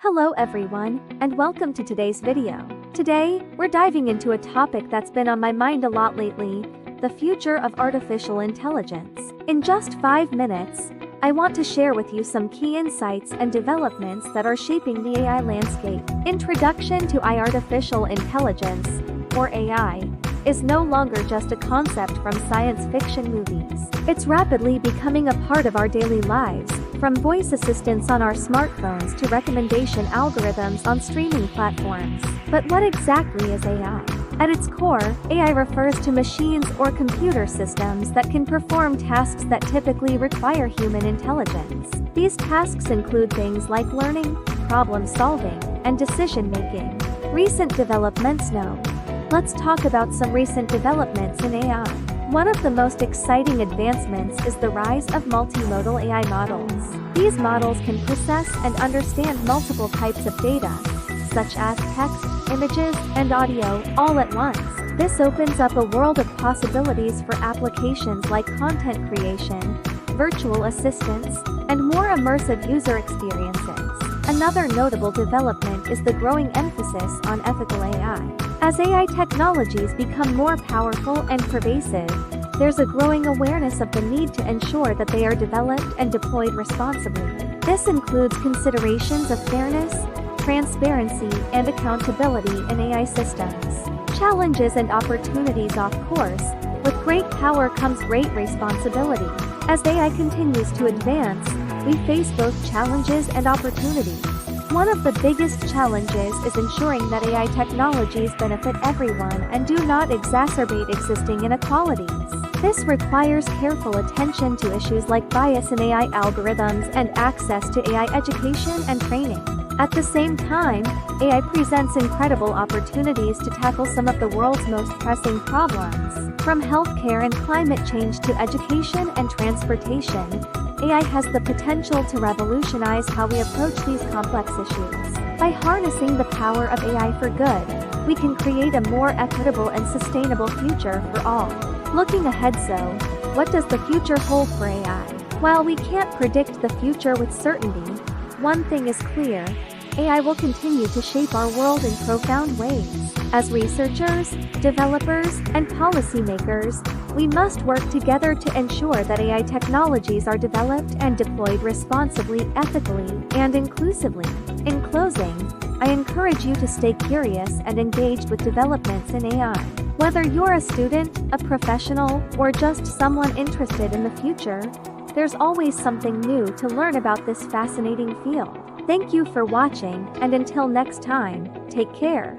Hello everyone, and welcome to today's video. Today, we're diving into a topic that's been on my mind a lot lately, the future of artificial intelligence. In just 5 minutes, I want to share with you some key insights and developments that are shaping the AI landscape. Introduction to artificial intelligence, or AI, is no longer just a concept from science fiction movies. It's rapidly becoming a part of our daily lives, from voice assistants on our smartphones to recommendation algorithms on streaming platforms. But what exactly is AI? At its core, AI refers to machines or computer systems that can perform tasks that typically require human intelligence. These tasks include things like learning, problem solving, and decision making. Recent developments known. Let's talk about some recent developments in AI. One of the most exciting advancements is the rise of multimodal AI models. These models can process and understand multiple types of data, such as text, images, and audio, all at once. This opens up a world of possibilities for applications like content creation, virtual assistants, and more immersive user experiences. Another notable development is the growing emphasis on ethical AI. As AI technologies become more powerful and pervasive, there's a growing awareness of the need to ensure that they are developed and deployed responsibly. This includes considerations of fairness, transparency, and accountability in AI systems. Challenges and opportunities. Of course, with great power comes great responsibility. As AI continues to advance, we face both challenges and opportunities. One of the biggest challenges is ensuring that AI technologies benefit everyone and do not exacerbate existing inequalities. This requires careful attention to issues like bias in AI algorithms and access to AI education and training. At the same time, AI presents incredible opportunities to tackle some of the world's most pressing problems. From healthcare and climate change to education and transportation, AI has the potential to revolutionize how we approach these complex issues. By harnessing the power of AI for good, we can create a more equitable and sustainable future for all. Looking ahead, so, what does the future hold for AI? While we can't predict the future with certainty, one thing is clear: AI will continue to shape our world in profound ways. As researchers, developers, and policymakers, we must work together to ensure that AI technologies are developed and deployed responsibly, ethically, and inclusively. In closing, I encourage you to stay curious and engaged with developments in AI. Whether you're a student, a professional, or just someone interested in the future, there's always something new to learn about this fascinating field. Thank you for watching, and until next time, take care.